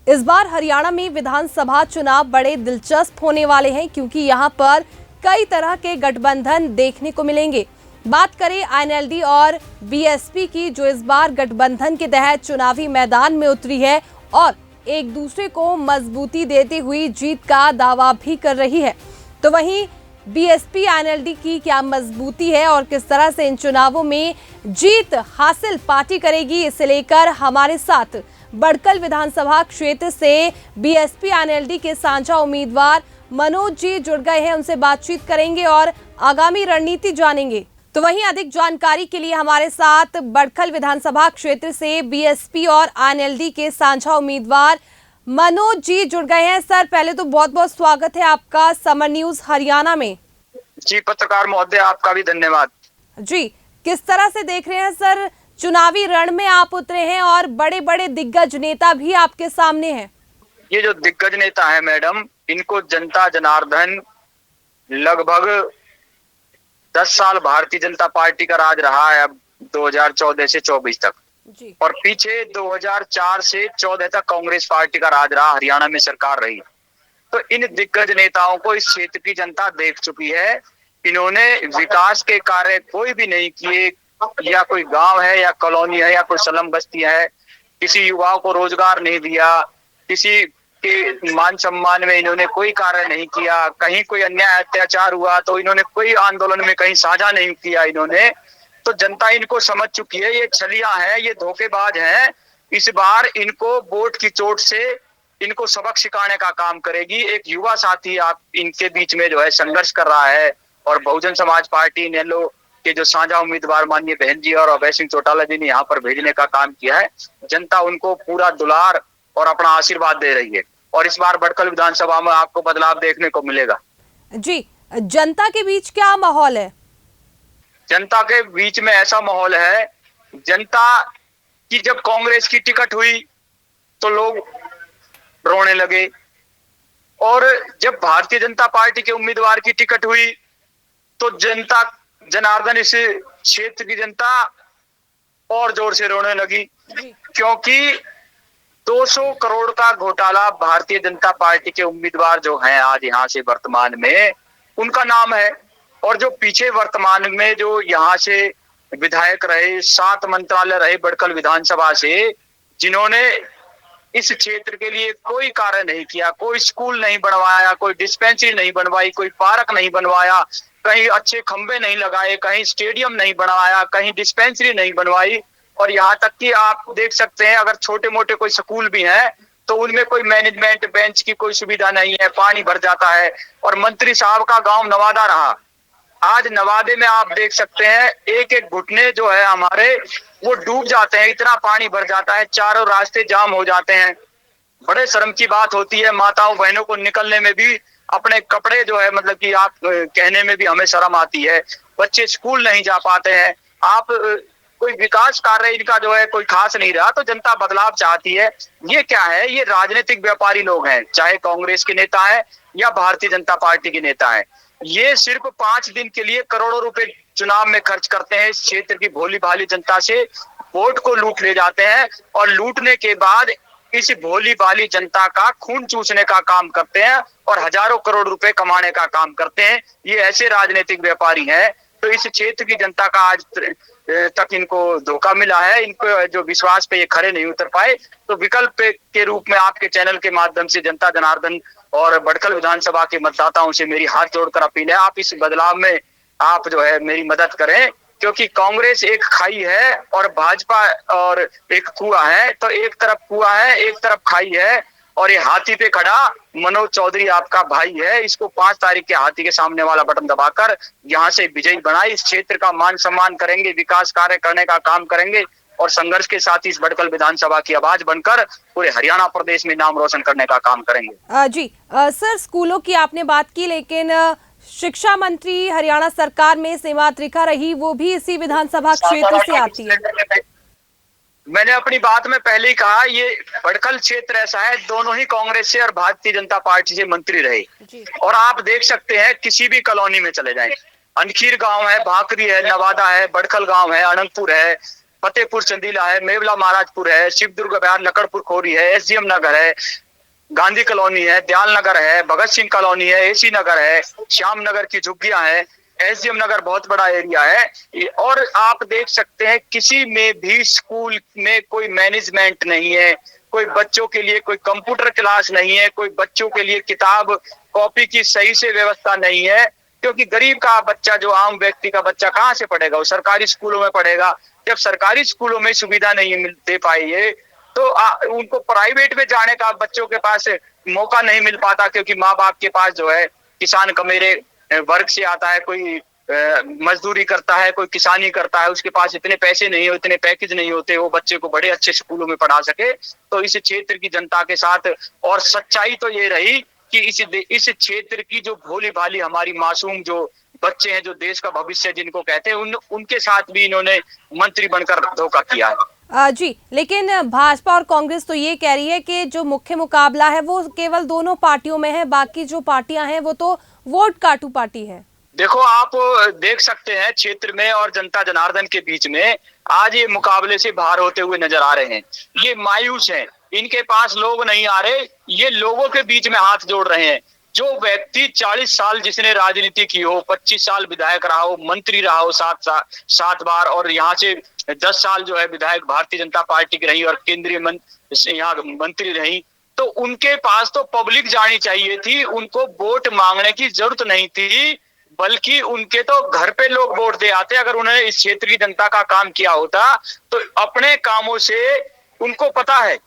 इस बार हरियाणा में विधानसभा चुनाव बड़े दिलचस्प होने वाले हैं क्योंकि यहां पर कई तरह के गठबंधन देखने को मिलेंगे। बात करें आईएनएलडी और बीएसपी की, जो इस बार गठबंधन के तहत चुनावी मैदान में उतरी है और एक दूसरे को मजबूती देते हुए जीत का दावा भी कर रही है। तो वहीं बीएसपी आईएनएलडी की क्या मजबूती है और किस तरह से इन चुनावों में जीत हासिल पार्टी करेगी, इसे लेकर हमारे साथ बड़कल विधानसभा क्षेत्र से बीएसपी आईएनएलडी के साझा उम्मीदवार मनोज जी जुड़ गए हैं। उनसे बातचीत करेंगे और आगामी रणनीति जानेंगे। तो वहीं अधिक जानकारी के लिए हमारे साथ बड़कल विधानसभा क्षेत्र से बीएसपी और आईएनएलडी के साझा उम्मीदवार मनोज जी जुड़ गए हैं। सर, पहले तो बहुत बहुत स्वागत है आपका समर न्यूज हरियाणा में। जी पत्रकार महोदय, आपका भी धन्यवाद। जी, किस तरह से देख रहे हैं सर, चुनावी रण में आप उतरे हैं और बड़े बड़े दिग्गज नेता भी आपके सामने हैं। ये जो दिग्गज नेता है मैडम, इनको जनता जनार्दन लगभग 10 साल भारतीय जनता पार्टी का राज रहा है, अब 2014 से 24 तक जी। और पीछे 2004 से 14 तक कांग्रेस पार्टी का राज रहा, हरियाणा में सरकार रही। तो इन दिग्गज नेताओं को इस क्षेत्र की जनता देख चुकी है। इन्होंने विकास के कार्य कोई भी नहीं किए, या कोई गांव है या कॉलोनी है या कोई स्लम बस्ती है, किसी युवाओं को रोजगार नहीं दिया, किसी के मान सम्मान में इन्होंने कोई कार्य नहीं किया, कहीं कोई अन्याय अत्याचार हुआ तो इन्होंने कोई आंदोलन में कहीं साझा नहीं किया इन्होंने। तो जनता इनको समझ चुकी है, ये छलिया है, ये धोखेबाज हैं। इस बार इनको वोट की चोट से इनको सबक सिखाने का काम करेगी। एक युवा साथी आप इनके बीच में जो है संघर्ष कर रहा है और बहुजन समाज पार्टी नेलो के जो साझा उम्मीदवार माननीय बहन जी और अभय सिंह चौटाला जी ने यहाँ पर भेजने का काम किया है। जनता उनको पूरा दुलार और अपना आशीर्वाद दे रही है और इस बार बड़कल विधानसभा में आपको बदलाव देखने को मिलेगा। जी, जनता के बीच क्या माहौल है? जनता के बीच में ऐसा माहौल है, जनता की जब कांग्रेस की टिकट हुई तो लोग रोने लगे और जब भारतीय जनता पार्टी के उम्मीदवार की टिकट हुई तो जनता जनार्दन, इस क्षेत्र की जनता और जोर से रोने लगी, क्योंकि 200 करोड़ का घोटाला भारतीय जनता पार्टी के उम्मीदवार जो हैं आज यहाँ से वर्तमान में, उनका नाम है। और जो पीछे वर्तमान में जो यहाँ से विधायक रहे, 7 मंत्रालय रहे बड़कल विधानसभा से, जिन्होंने इस क्षेत्र के लिए कोई कार्य नहीं किया, कोई स्कूल नहीं बनवाया, कोई डिस्पेंसरी नहीं बनवाई, कोई पार्क नहीं बनवाया, कहीं अच्छे खंबे नहीं लगाए, कहीं स्टेडियम नहीं बनवाया, कहीं डिस्पेंसरी नहीं बनवाई। और यहाँ तक कि आप देख सकते हैं, अगर छोटे मोटे कोई स्कूल भी हैं तो उनमें कोई मैनेजमेंट बेंच की कोई सुविधा नहीं है, पानी भर जाता है। और मंत्री साहब का गांव नवादा रहा, आज नवादे में आप देख सकते हैं एक एक घुटने जो है हमारे वो डूब जाते हैं, इतना पानी भर जाता है, चारों रास्ते जाम हो जाते हैं। बड़े शर्म की बात होती है, माताओं बहनों को निकलने में भी अपने कपड़े जो है मतलब कि आप कहने में भी हमें शर्म आती है। बच्चे स्कूल नहीं जा पाते हैं। आप कोई विकास कार्य इनका जो है कोई खास नहीं रहा, तो जनता बदलाव चाहती है। ये क्या है, ये राजनीतिक व्यापारी लोग हैं, चाहे कांग्रेस के नेता है या भारतीय जनता पार्टी के नेता है। ये सिर्फ 5 दिन के लिए करोड़ों रुपए चुनाव में खर्च करते हैं, इस क्षेत्र की भोली भाली जनता से वोट को लूट ले जाते हैं और लूटने के बाद इस भोली भाली जनता का खून चूसने का काम करते हैं और हजारों करोड़ रुपए कमाने का काम करते हैं। ये ऐसे राजनीतिक व्यापारी हैं। तो इस क्षेत्र की जनता का आज तक इनको धोखा मिला है, इनको जो विश्वास पे ये खरे नहीं उतर पाए। तो विकल्प के रूप में आपके चैनल के माध्यम से जनता जनार्दन और बड़कल विधानसभा के मतदाताओं से मेरी हाथ जोड़कर अपील है, आप इस बदलाव में आप जो है मेरी मदद करें, क्योंकि कांग्रेस एक खाई है और भाजपा और एक कुआं है। तो एक तरफ कुआं है, एक तरफ खाई है और ये हाथी पे खड़ा मनोज चौधरी आपका भाई है। इसको 5 तारीख के हाथी के सामने वाला बटन दबाकर यहाँ से विजयी बनाए। इस क्षेत्र का मान सम्मान करेंगे, विकास कार्य करने का काम करेंगे और संघर्ष के साथ इस बड़कल विधानसभा की आवाज बनकर पूरे हरियाणा प्रदेश में नाम रोशन करने का काम करेंगे। जी सर, स्कूलों की आपने बात की, लेकिन शिक्षा मंत्री हरियाणा सरकार में सीमा त्रिखा रही, वो भी इसी विधानसभा क्षेत्र से आती है। मैंने अपनी बात में पहले ही कहा, ये बड़कल क्षेत्र ऐसा है, दोनों ही कांग्रेस से और भारतीय जनता पार्टी से मंत्री रहे। और आप देख सकते हैं किसी भी कॉलोनी में चले जाएं, अनखीर गांव है, भाकरी है, नवादा है, बड़कल गांव है, अनंतपुर है, फतेहपुर चंदीला है, मेवला महाराजपुर है, शिवदुर्ग बयार, लकड़पुर खोरी है, एसडीएम नगर है, गांधी कॉलोनी है, दयाल नगर है, भगत सिंह कॉलोनी है, एसी नगर है, श्याम नगर की झुग्गियां हैं, एसडीएम नगर बहुत बड़ा एरिया है। और आप देख सकते हैं किसी में भी स्कूल में कोई मैनेजमेंट नहीं है, कोई बच्चों के लिए कोई कंप्यूटर क्लास नहीं है, कोई बच्चों के लिए किताब कॉपी की सही से व्यवस्था नहीं है, क्योंकि गरीब का बच्चा, जो आम व्यक्ति का बच्चा कहाँ से पढ़ेगा, वो सरकारी स्कूलों में पढ़ेगा। जब सरकारी स्कूलों में सुविधा नहीं दे पाई है तो उनको प्राइवेट में जाने का बच्चों के पास मौका नहीं मिल पाता, क्योंकि माँ बाप के पास जो है किसान कमेरे वर्ग से आता है, कोई मजदूरी करता है, कोई किसानी करता है, उसके पास इतने पैसे नहीं हो, इतने पैकेज नहीं होते वो बच्चे को बड़े अच्छे स्कूलों में पढ़ा सके। तो इस क्षेत्र की जनता के साथ, और सच्चाई तो ये रही कि इस क्षेत्र की जो भोली भाली हमारी मासूम जो बच्चे हैं, जो देश का भविष्य जिनको कहते हैं, उनके साथ भी इन्होंने मंत्री बनकर धोखा किया है। जी, लेकिन भाजपा और कांग्रेस तो ये कह रही है कि जो मुख्य मुकाबला है वो केवल दोनों पार्टियों में है, बाकी जो पार्टियां हैं वो तो वोट काटू पार्टी है। देखो, आप देख सकते हैं क्षेत्र में और जनता जनार्दन के बीच में आज ये मुकाबले से बाहर होते हुए नजर आ रहे हैं। ये मायूस हैं, इनके पास लोग नहीं आ रहे, ये लोगों के बीच में हाथ जोड़ रहे हैं। जो व्यक्ति 40 साल जिसने राजनीति की हो, 25 साल विधायक रहा हो, मंत्री रहा हो 7 बार, और यहाँ से 10 साल जो है विधायक भारतीय जनता पार्टी की रही और केंद्रीय यहाँ मंत्री रही, तो उनके पास तो पब्लिक जानी चाहिए थी, उनको वोट मांगने की जरूरत नहीं थी, बल्कि उनके तो घर पे लोग वोट दे आते। अगर उन्होंने इस क्षेत्र की जनता का काम किया होता तो अपने कामों से उनको पता है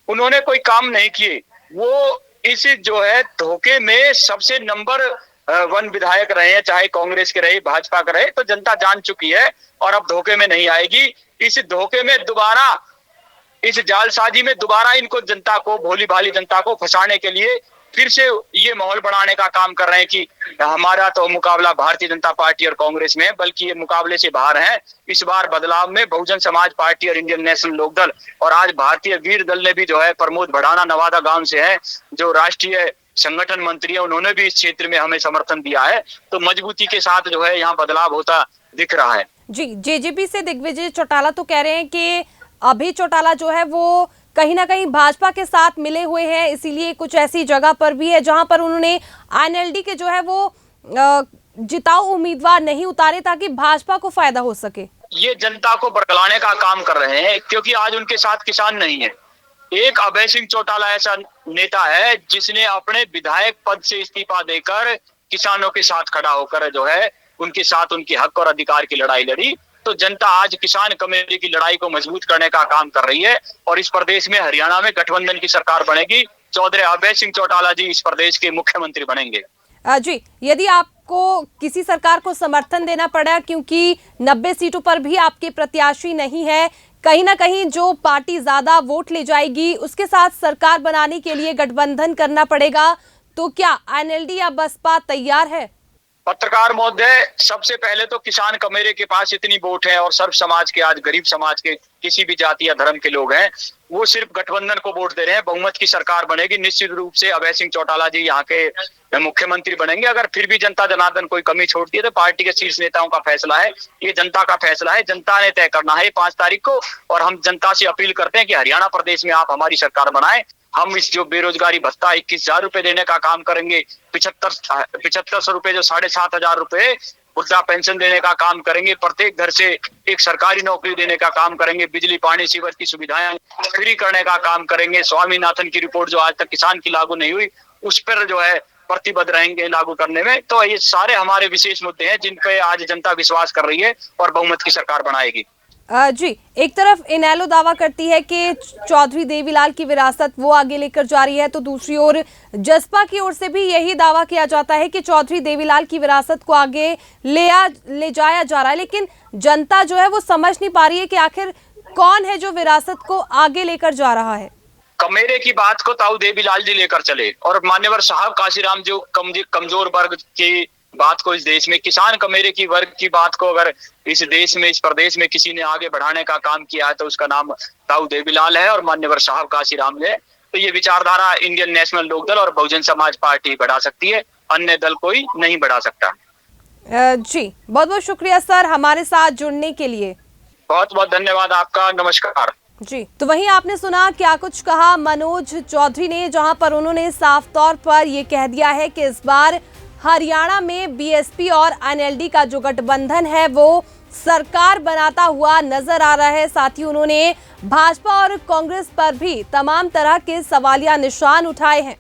उन्होंने कोई काम नहीं किए। वो इस जो है धोखे में सबसे नंबर 1 विधायक रहे हैं, चाहे कांग्रेस के रहे, भाजपा के रहे, तो जनता जान चुकी है और अब धोखे में नहीं आएगी। इस धोखे में दोबारा, इस जालसाजी में दोबारा इनको जनता को, भोली भाली जनता को फंसाने के लिए फिर से ये माहौल बनाने का काम कर रहे हैं कि हमारा तो मुकाबला भारतीय जनता पार्टी और कांग्रेस में है, बल्कि ये मुकाबले से बाहर है। इस बार बदलाव में बहुजन समाज पार्टी और इंडियन नेशनल लोकदल और आज भारतीय वीर दल ने भी जो है, प्रमोद भड़ाना नवादा गांव से है, जो राष्ट्रीय संगठन मंत्री है, उन्होंने भी इस क्षेत्र में हमें समर्थन दिया है। तो मजबूती के साथ जो है यहाँ बदलाव होता दिख रहा है। जी, जेजेपी से दिग्विजय चौटाला तो कह रहे हैं कि अभी चौटाला जो है वो कहीं ना कहीं भाजपा के साथ मिले हुए हैं, इसीलिए कुछ ऐसी जगह पर भी है जहां पर उन्होंने आईएनएलडी के जो है वो जिताऊ उम्मीदवार नहीं उतारे ताकि भाजपा को फायदा हो सके। ये जनता को बरगलाने का काम कर रहे हैं, क्योंकि आज उनके साथ किसान नहीं है। एक अभय सिंह चौटाला ऐसा नेता है जिसने अपने विधायक पद से इस्तीफा देकर किसानों के साथ खड़ा होकर जो है उनके साथ उनके हक और अधिकार की लड़ाई लड़ी। तो जनता आज किसान कमेटी की लड़ाई को मजबूत करने का काम कर रही है और इस प्रदेश में, हरियाणा में गठबंधन की सरकार बनेगी। चौधरी अभय सिंह चौटाला जी इस प्रदेश के मुख्यमंत्री बनेंगे। जी, यदि आपको किसी सरकार को समर्थन देना पड़ा, क्योंकि 90 सीटों पर भी आपके प्रत्याशी नहीं है, कहीं ना कहीं जो पार्टी ज्यादा वोट ले जाएगी उसके साथ सरकार बनाने के लिए गठबंधन करना पड़ेगा, तो क्या आईएनएलडी या बसपा तैयार है? पत्रकार महोदय, सबसे पहले तो किसान कमेरे के पास इतनी वोट है और सर्व समाज के, आज गरीब समाज के, किसी भी जाति या धर्म के लोग हैं, वो सिर्फ गठबंधन को वोट दे रहे हैं। बहुमत की सरकार बनेगी, निश्चित रूप से अभय सिंह चौटाला जी यहाँ के मुख्यमंत्री बनेंगे। अगर फिर भी जनता जनार्दन कोई कमी छोड़ती है तो पार्टी के शीर्ष नेताओं का फैसला है, ये जनता का फैसला है, जनता ने तय करना है 5 तारीख को। और हम जनता से अपील करते हैं कि हरियाणा प्रदेश में आप हमारी सरकार बनाएं। हम इस जो बेरोजगारी भत्ता 21,000 रुपए देने का काम करेंगे, 7500 रुपए जो 7,500 रुपए वृद्धा पेंशन देने का काम करेंगे, प्रत्येक घर से एक सरकारी नौकरी देने का काम करेंगे, बिजली पानी सीवर की सुविधाएं फ्री करने का काम करेंगे। स्वामीनाथन की रिपोर्ट जो आज तक किसान की लागू नहीं हुई, उस पर जो है प्रतिबद्ध रहेंगे लागू करने में। तो ये सारे हमारे विशेष मुद्दे हैं जिन पे आज जनता विश्वास कर रही है और बहुमत की सरकार बनाएगी। जी, एक तरफ इनेलो दावा करती है कि चौधरी देवीलाल की विरासत वो आगे लेकर जा रही है, तो दूसरी ओर जसपा की ओर से भी यही दावा किया जाता है कि चौधरी देवीलाल की विरासत को आगे ले जाया जा रहा है। लेकिन जनता जो है वो समझ नहीं पा रही है कि आखिर कौन है जो विरासत को आगे लेकर जा रहा है। कमेरे की बात को ताऊ देवीलाल जी लेकर चले और मान्यवर साहब काशीराम जो कमजोर वर्ग की बात को इस देश में, किसान कमेरे की वर्ग की बात को अगर इस देश में, इस प्रदेश में किसी ने आगे बढ़ाने का काम किया है तो उसका नाम ताऊ देवीलाल है और मान्यवर साहब काशीराम है। तो ये विचारधारा इंडियन नेशनल लोकदल और बहुजन समाज पार्टी बढ़ा सकती है, अन्य दल कोई नहीं बढ़ा सकता। जी, बहुत बहुत शुक्रिया सर हमारे साथ जुड़ने के लिए। बहुत बहुत धन्यवाद आपका। नमस्कार जी। तो वहीं आपने सुना क्या कुछ कहा मनोज चौधरी ने, जहां पर उन्होंने साफ तौर पर ये कह दिया है कि इस बार हरियाणा में बीएसपी और एनएलडी का जो गठबंधन है वो सरकार बनाता हुआ नजर आ रहा है। साथ ही उन्होंने भाजपा और कांग्रेस पर भी तमाम तरह के सवालिया निशान उठाए हैं।